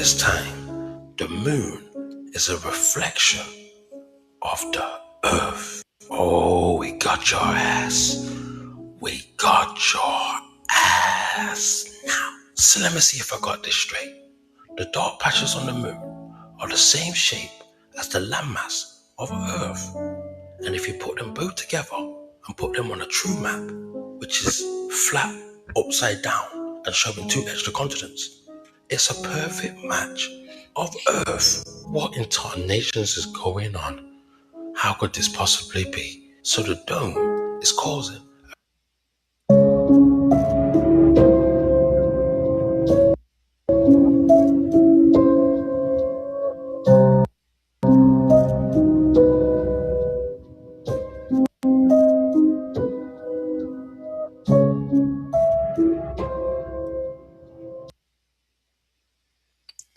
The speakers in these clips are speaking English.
this time, the moon is a reflection of the earth. Oh, we got your ass. We got your ass now. So let me see if I got this straight. The dark patches on the moon are the same shape as the landmass of Earth. And if you put them both together and put them on a true map, which is flat, upside down, and showing two extra continents, it's a perfect match of Earth. What in tarnations is going on? How could this possibly be? So the dome is causing.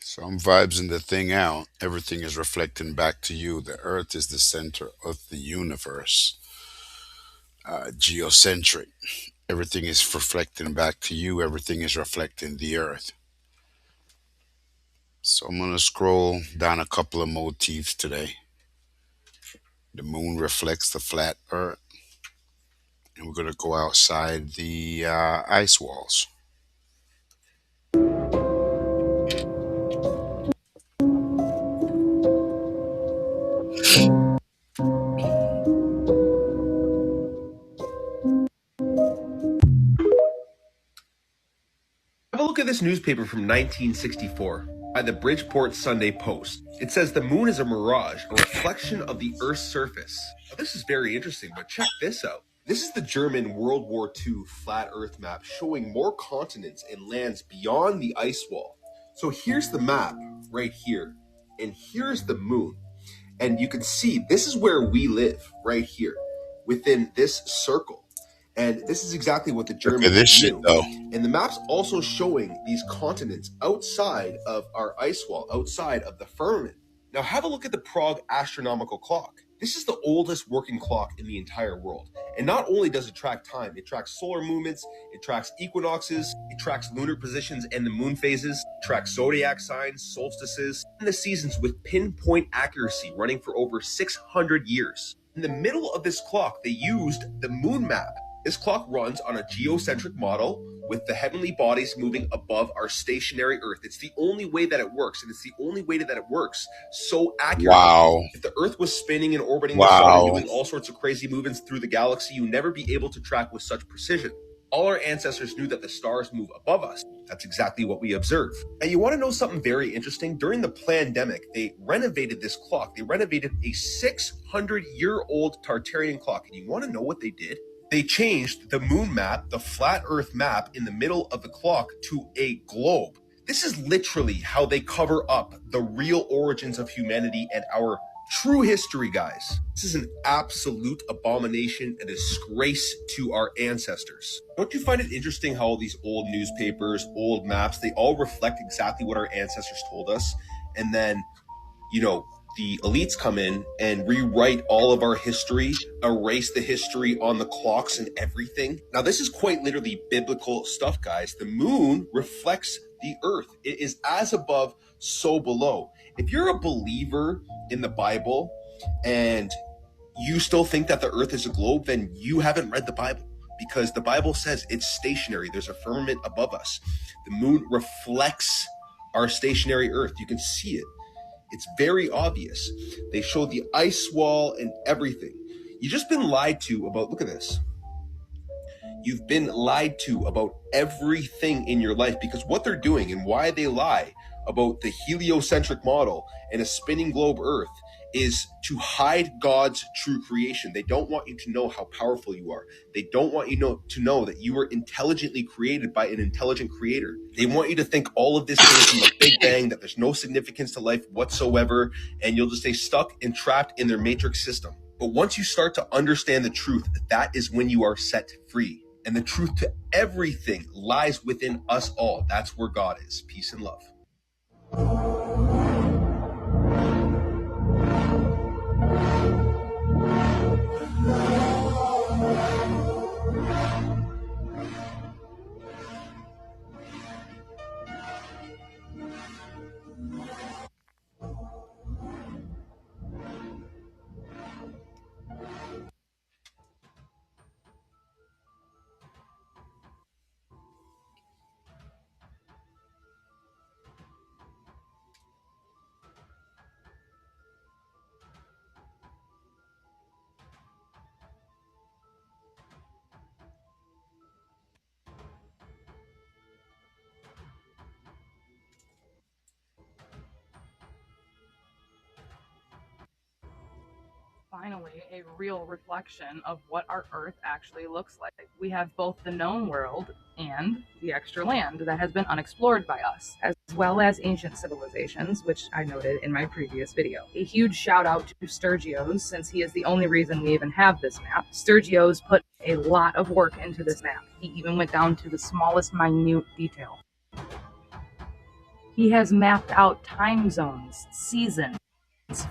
So I'm vibing the thing out. Everything is reflecting back to you. The earth is the center of the universe. Geocentric. Everything is reflecting back to you. Everything is reflecting the earth. So I'm going to scroll down a couple of motifs today. The moon reflects the flat earth. And we're going to go outside the ice walls. Have a look at this newspaper from 1964 by the Bridgeport Sunday Post. It says the moon is a mirage, a reflection of the Earth's surface. Now, this is very interesting, but check this out. This is the German World War II flat Earth map showing more continents and lands beyond the ice wall. So here's the map right here, and here's the moon. And you can see this is where we live right here within this circle. And this is exactly what the Look at Germans this shit, knew. though. And the map's also showing these continents outside of our ice wall, outside of the firmament. Now have a look at the Prague astronomical clock. This is the oldest working clock in the entire world. And not only does it track time, it tracks solar movements, it tracks equinoxes, it tracks lunar positions and the moon phases, it tracks zodiac signs, solstices, and the seasons with pinpoint accuracy running for over 600 years. In the middle of this clock, they used the moon map. This clock runs on a geocentric model with the heavenly bodies moving above our stationary Earth. It's the only way that it works, and it's the only way that it works so accurately. Wow. If the Earth was spinning and orbiting the sun and Wow. doing all sorts of crazy movements through the galaxy, you'd never be able to track with such precision. All our ancestors knew that the stars move above us. That's exactly what we observe. And you want to know something very interesting? During the pandemic, they renovated this clock. They renovated a 600-year-old Tartarian clock. And you want to know what they did? They changed the moon map, the flat Earth map in the middle of the clock to a globe. This is literally how they cover up the real origins of humanity and our true history, guys. This is an absolute abomination, a disgrace to our ancestors. Don't you find it interesting how all these old newspapers, old maps, they all reflect exactly what our ancestors told us? And then, the elites come in and rewrite all of our history, erase the history on the clocks and everything. Now, this is quite literally biblical stuff, guys. The moon reflects the earth. It is as above, so below. If you're a believer in the Bible and you still think that the earth is a globe, then you haven't read the Bible, because the Bible says it's stationary. There's a firmament above us. The moon reflects our stationary earth. You can see it. It's very obvious. They show the ice wall and everything. You've just been lied to about, look at this. You've been lied to about everything in your life, because what they're doing and why they lie about the heliocentric model and a spinning globe earth is to hide God's true creation. They don't want you to know how powerful you are. They don't want you to know that you were intelligently created by an intelligent creator. They want you to think all of this came from a big bang, that there's no significance to life whatsoever, and you'll just stay stuck and trapped in their matrix system. But once you start to understand the truth, that is when you are set free. And the truth to everything lies within us all. That's where God is. Peace and love. finally a real reflection of what our Earth actually looks like. We have both the known world and the extra land that has been unexplored by us, as well as ancient civilizations, which I noted in my previous video. A huge shout out to Sturgios, since he is the only reason we even have this map. Sturgios put a lot of work into this map. He even went down to the smallest minute detail. He has mapped out time zones, seasons,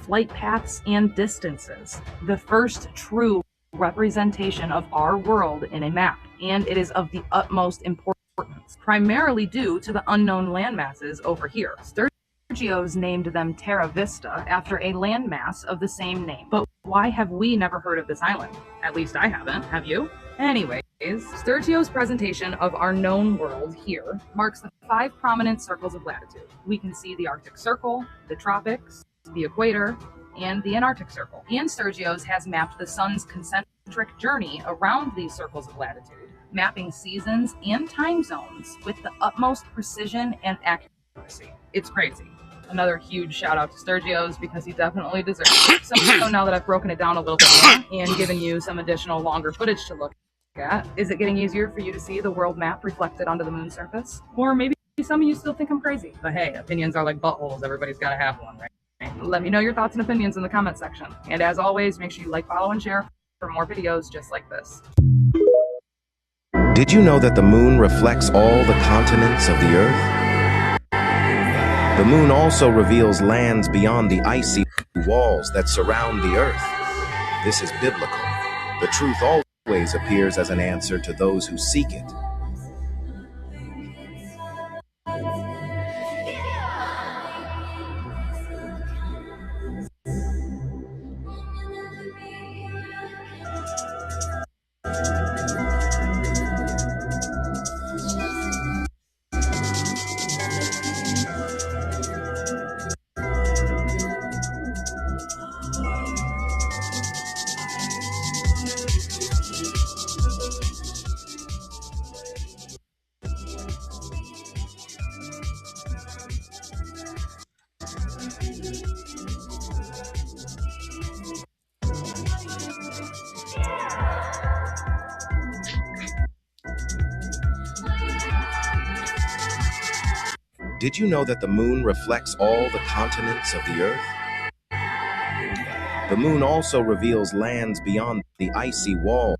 flight paths, and distances. The first true representation of our world in a map, and it is of the utmost importance, primarily due to the unknown landmasses over here. Sturgios named them Terra Vista after a landmass of the same name. But why have we never heard of this island? At least I haven't. Have you? Anyways, Sturgios' presentation of our known world here marks the 5 prominent circles of latitude. We can see the Arctic Circle, the tropics, the equator, and the Antarctic Circle. And Sturgios has mapped the sun's concentric journey around these circles of latitude, mapping seasons and time zones with the utmost precision and accuracy. It's crazy. Another huge shout out to Sturgios because he definitely deserves it. So now that I've broken it down a little bit more and given you some additional longer footage to look at, is it getting easier for you to see the world map reflected onto the moon's surface? Or maybe some of you still think I'm crazy. But hey, opinions are like buttholes. Everybody's got to have one, right? Let me know your thoughts and opinions in the comment section. And as always, make sure you like, follow, and share for more videos just like this. Did you know that the moon reflects all the continents of the Earth? The moon also reveals lands beyond the icy walls that surround the Earth. This is biblical. The truth always appears as an answer to those who seek it. Did you know that the moon reflects all the continents of the Earth? The moon also reveals lands beyond the icy wall.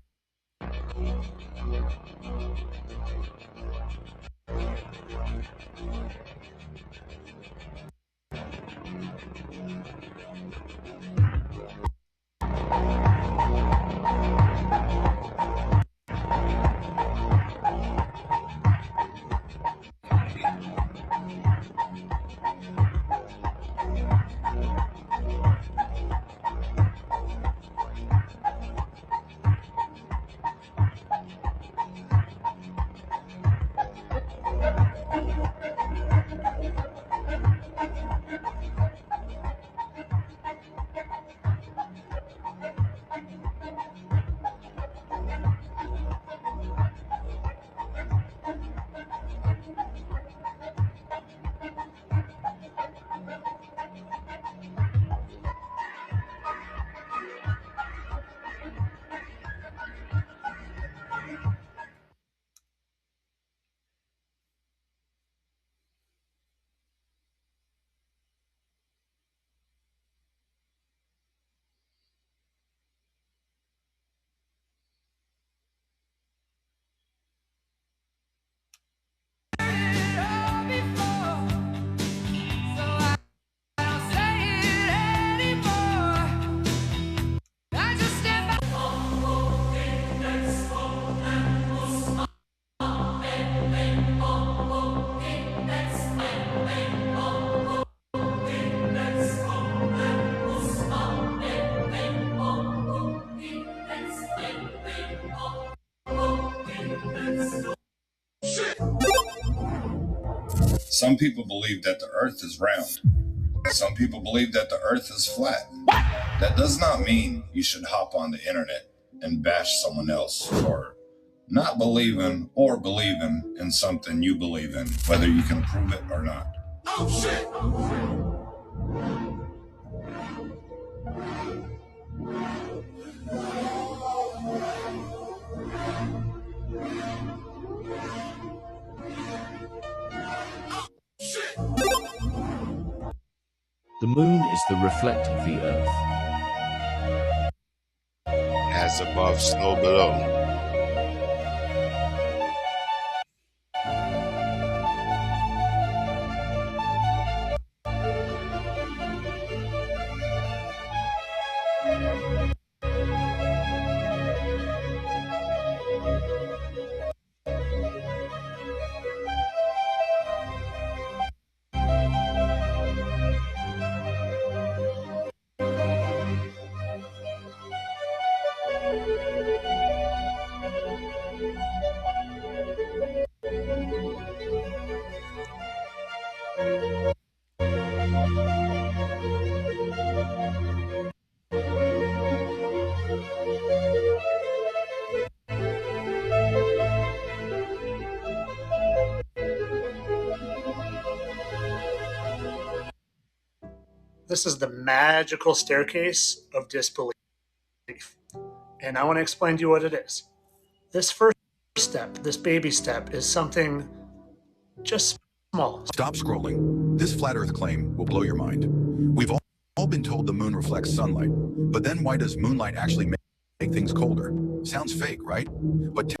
Some people believe that the earth is round. Some people believe that the earth is flat. That does not mean you should hop on the internet and bash someone else for not believing or believing in something you believe in, whether you can prove it or not. Oh shit! The moon is the reflect of the earth. As above, snow below. This is the magical staircase of disbelief. And I want to explain to you what it is. This first step, this baby step, is something just small. Stop scrolling. This flat earth claim will blow your mind. We've all been told the moon reflects sunlight, but then why does moonlight actually make things colder? Sounds fake, right? But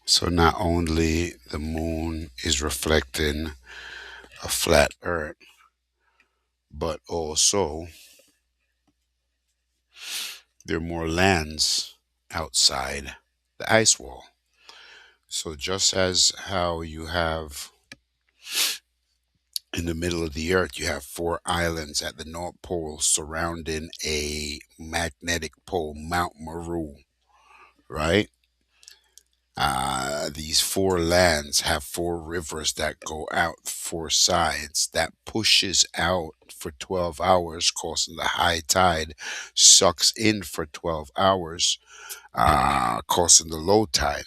So not only the moon is reflecting a flat earth, but also there are more lands outside the ice wall. So just as how you have in the middle of the earth, you have 4 islands at the North Pole surrounding a magnetic pole, Mount Meru, right? These 4 lands have 4 rivers that go out 4 sides that pushes out for 12 hours, causing the high tide, sucks in for 12 hours, causing the low tide.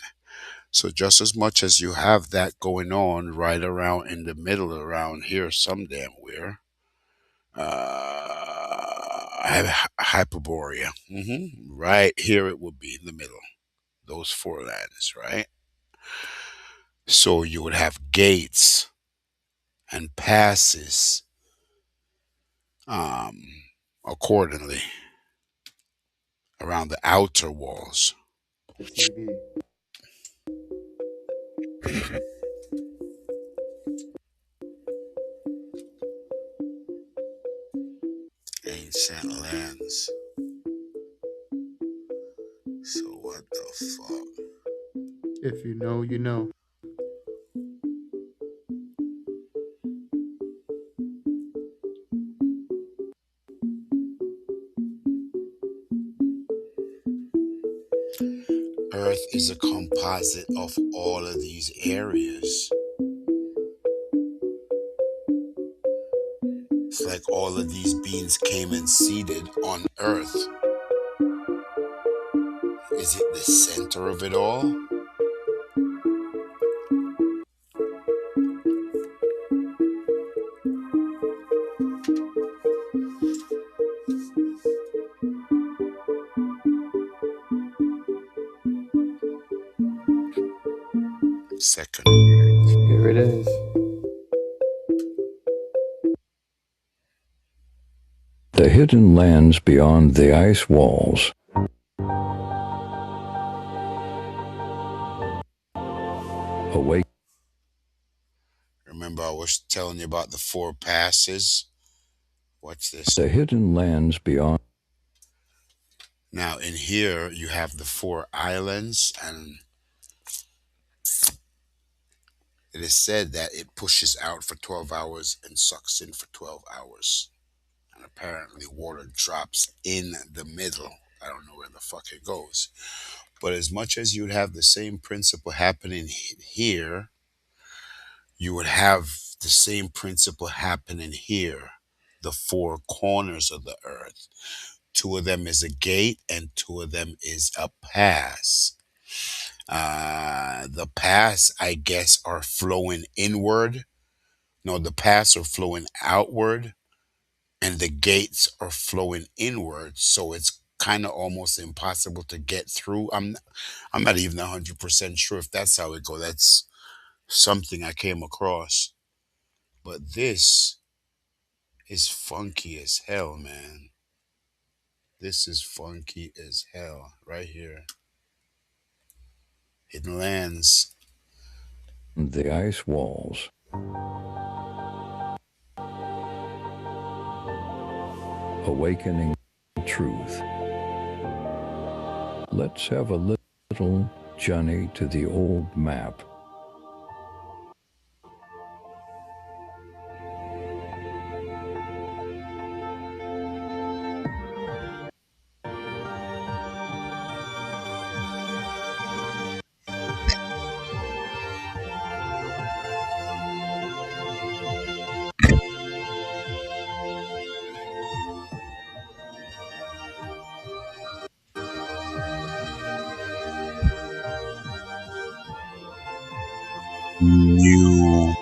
So just as much as you have that going on right around in the middle around here, some damn where, Hyperborea, right here it would be in the middle, those 4 lands, right? So you would have gates and passes accordingly around the outer walls. Ancient lands. So what the fuck? If you know, you know. Earth is a composite of all of these areas. It's like all of these beings came and seeded on Earth. Is it the center of it all? Second. Here it is. The hidden lands beyond the ice walls. Awake. Remember I was telling you about the 4 passes? Watch this. The hidden lands beyond. Now in here you have the 4 islands, and it is said that it pushes out for 12 hours and sucks in for 12 hours. And apparently water drops in the middle. I don't know where the fuck it goes. But as much as you'd have the same principle happening here, you would have the same principle happening here. The 4 corners of the earth. 2 of them is a gate and 2 of them is a pass. The pass, I guess, are flowing inward. No, the pass are flowing outward, and the gates are flowing inward. So it's kind of almost impossible to get through. I'm not even 100% sure if that's how it goes. That's something I came across. But this is funky as hell, man. This is funky as hell right here. Hidden Lands. The ice walls. Awakening truth. Let's have a little journey to the old map. New.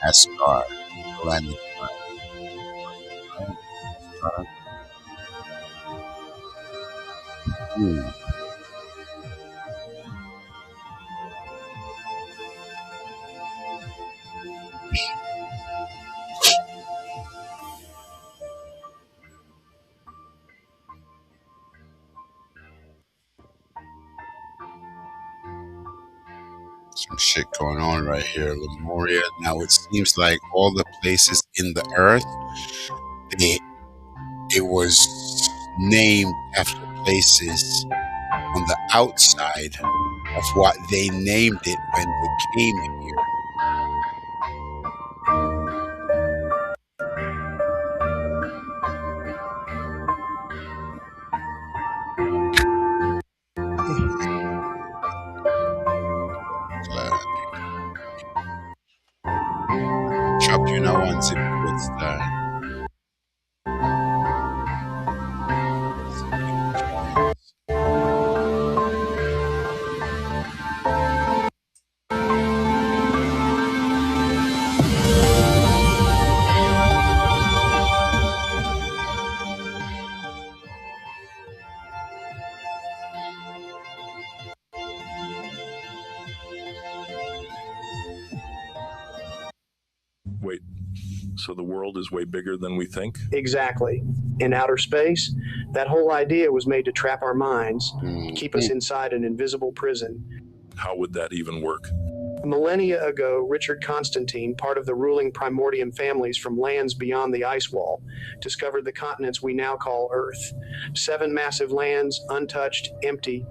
Asgard. Planet. Ooh. Some shit going on right here. Lemuria. Now it seems like all the places in the earth, it was named after places on the outside of what they named it when they came here. Chop you now on zip what's that? Wait, so the world is way bigger than we think? Exactly. In outer space, that whole idea was made to trap our minds, keep us inside an invisible prison. How would that even work? Millennia ago, Richard Constantine, part of the ruling Primordium families from lands beyond the ice wall, discovered the continents we now call Earth. 7 massive lands, untouched, empty.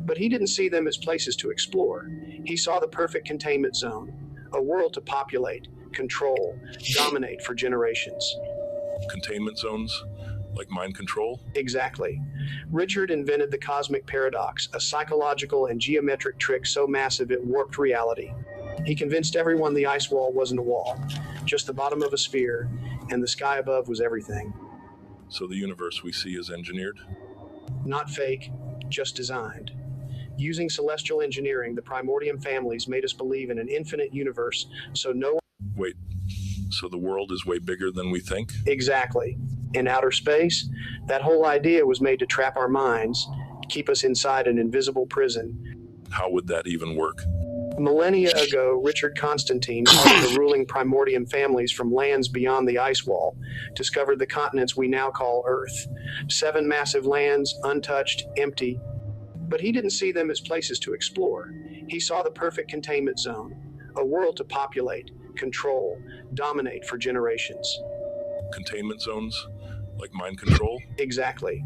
But he didn't see them as places to explore. He saw the perfect containment zone, a world to populate, control, dominate for generations. Containment zones? Like mind control? Exactly. Richard invented the cosmic paradox, a psychological and geometric trick so massive it warped reality. He convinced everyone the ice wall wasn't a wall, just the bottom of a sphere, and the sky above was everything. So the universe we see is engineered? Not fake, just designed. Using celestial engineering, the Primordium families made us believe in an infinite universe, so no one... Wait, so the world is way bigger than we think? Exactly. In outer space, that whole idea was made to trap our minds, keep us inside an invisible prison. How would that even work? Millennia ago, Richard Constantine, part of the ruling Primordium families from lands beyond the ice wall, discovered the continents we now call Earth. 7 massive lands, untouched, empty. But he didn't see them as places to explore. He saw the perfect containment zone, a world to populate, control, dominate for generations. Containment zones? Like mind control? Exactly.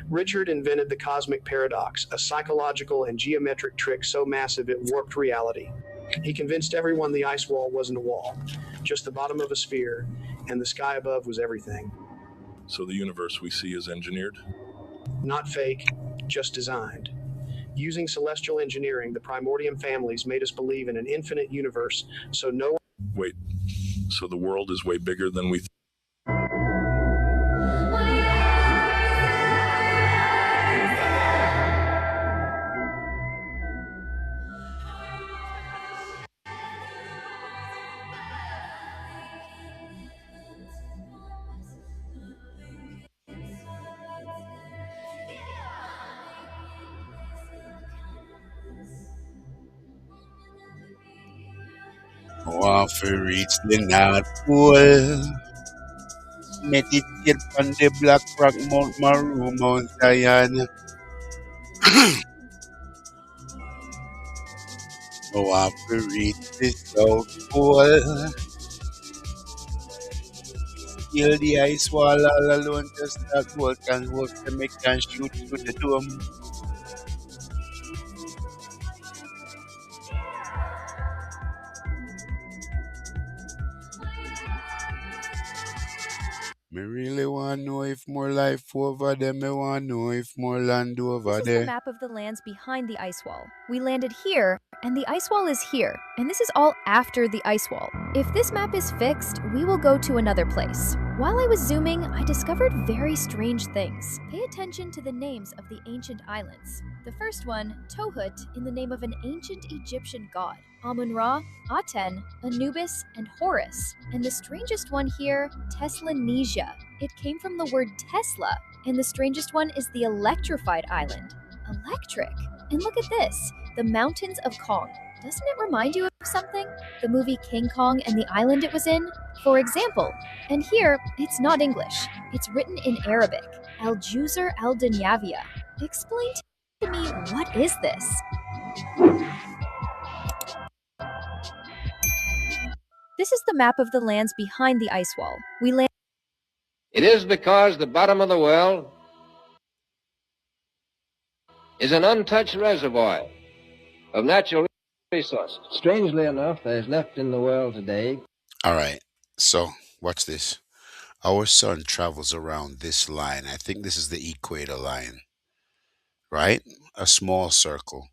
Richard invented the cosmic paradox, a psychological and geometric trick so massive it warped reality. He convinced everyone the ice wall wasn't a wall, just the bottom of a sphere, and the sky above was everything. So the universe we see is engineered? Not fake, just designed. Using celestial engineering, the Primordium families made us believe in an infinite universe, so no one... Wait, so the world is way bigger than we think? Want to reach the North Pole. Meditate on the Black Rock Mount Maru, Mount Zion. Want to reach the South Pole. Kill the ice wall all alone, just that volcans make can shoot through the dome. Me really want to know if more life over there. Me want to know if more land over This is the there. map of the lands behind the ice wall. We landed here, and the ice wall is here, and this is all after the ice wall. If this map is fixed, we will go to another place. While I was zooming, I discovered very strange things. Pay attention to the names of the ancient islands. The first one, Tohut, in the name of an ancient Egyptian god. Amun-Ra, Aten, Anubis, and Horus. And the strangest one here, Teslanesia. It came from the word Tesla, and the strangest one is the electrified island. Electric. And look at this, the mountains of Kong. Doesn't it remind you of something? The movie King Kong and the island it was in? For example. And here, it's not English. It's written in Arabic. Al Juzr al Dunyavia. Explain to me, what is this? This is the map of the lands behind the ice wall. We land. It is because the bottom of the world is an untouched reservoir of natural resources. Strangely enough, there's left in the world today. All right, so watch this. Our sun travels around this line. I think this is the equator line, right? A small circle.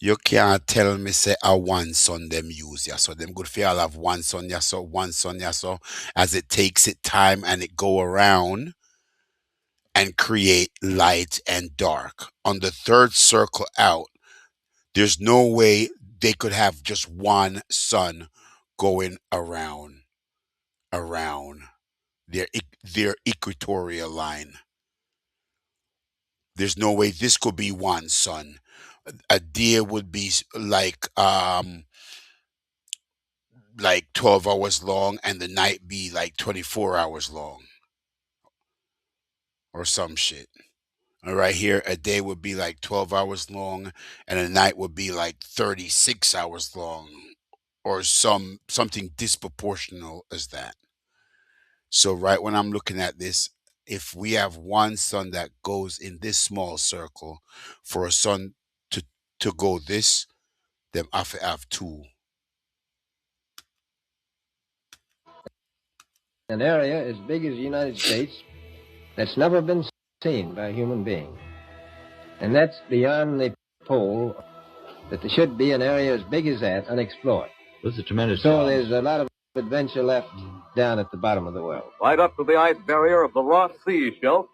You can't tell me say a one sun them use ya. So them good for all have one sun ya so one sun ya so as it takes it time and it go around and create light and dark. On the third circle out, there's no way they could have just one sun going around their equatorial line. There's no way this could be one sun. A day would be like 12 hours long and the night be like 24 hours long or some shit. And right here, a day would be like 12 hours long and a night would be like 36 hours long or something disproportional as that. So right when I'm looking at this, if we have one sun that goes in this small circle, for a sun to go this, then I have two. An area as big as the United States that's never been seen by a human being. And that's beyond the pole, that there should be an area as big as that unexplored. This is a tremendous So job. there's a lot of adventure left down at the bottom of the world. Right up to the ice barrier of the Ross Sea shelf,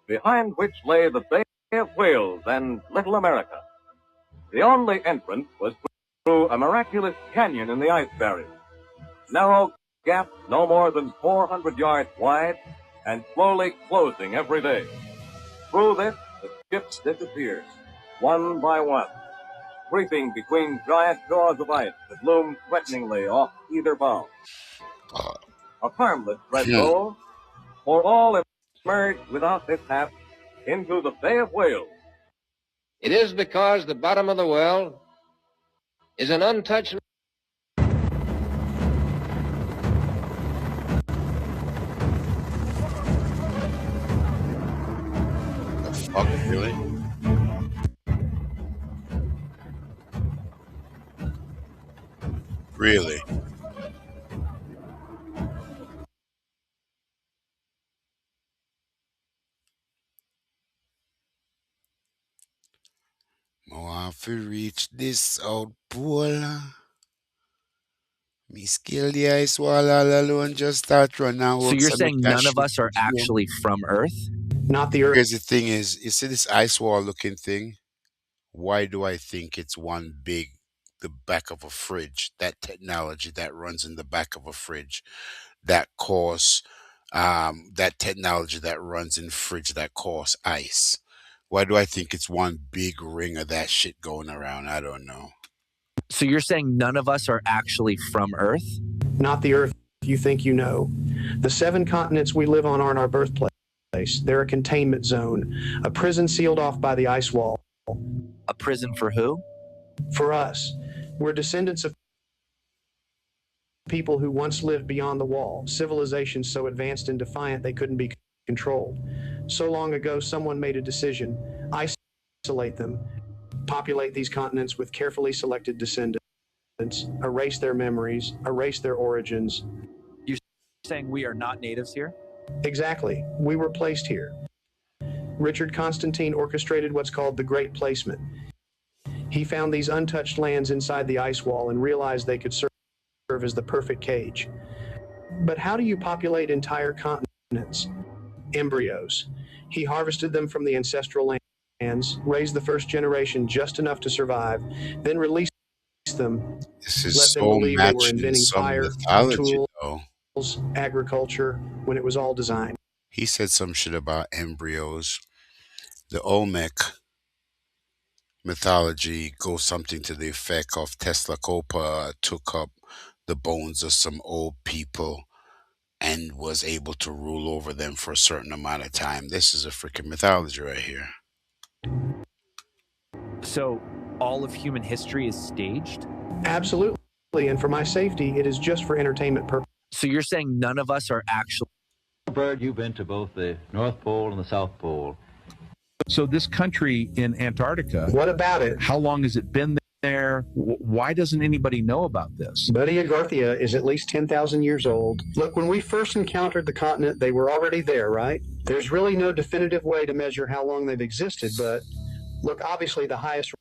behind which lay the Bay of Whales and Little America. The only entrance was through a miraculous canyon in the ice barrier. Narrow gap no more than 400 yards wide and slowly closing every day. Through this, the ships disappeared, one by one, creeping between giant jaws of ice that loomed threateningly off either bow. A harmless red bowl, for all emerged without mishap into the Bay of Whales. It is because the bottom of the world is an untouched. The fuck, really? Really? I have to reach this out pole. Me scale the ice wall all alone, just start running and So walk you're some saying can none of shoot us are the dome. actually from Earth? Not the Earth. Here's the thing is, you see this ice wall looking thing? Why do I think it's one big, the back of a fridge, that technology that runs in the back of a fridge, that cause, that technology that runs in fridge that cause ice? Why do I think it's one big ring of that shit going around? I don't know. So you're saying none of us are actually from Earth? Not the Earth you think you know. The 7 continents we live on aren't our birthplace. They're a containment zone, a prison sealed off by the ice wall. A prison for who? For us. We're descendants of people who once lived beyond the wall, civilizations so advanced and defiant they couldn't be controlled. So long ago, someone made a decision: isolate them, populate these continents with carefully selected descendants, erase their memories, erase their origins. You're saying we are not natives here? Exactly. We were placed here. Richard Constantine orchestrated what's called the Great Placement. He found these untouched lands inside the ice wall and realized they could serve as the perfect cage. But how do you populate entire continents? Embryos. He harvested them from the ancestral lands, raised the first generation just enough to survive, then released them. This is let them so believe they were matching inventing some fire, mythology, though. tools, agriculture, when it was all designed. He said some shit about embryos. The Olmec mythology goes something to the effect of Tezcatlipoca took up the bones of some old people and was able to rule over them for a certain amount of time. This is a freaking mythology right here. So all of human history is staged? Absolutely. And for my safety, it is just for entertainment purposes. So you're saying none of us are actually... Bird, you've been to both the North Pole and the South Pole. So this country in Antarctica, what about it? How long has it been there? Why doesn't anybody know about this? Badia Garthia is at least 10,000 years old. Look, when we first encountered the continent, they were already there, right? There's really no definitive way to measure how long they've existed, but look, obviously the highest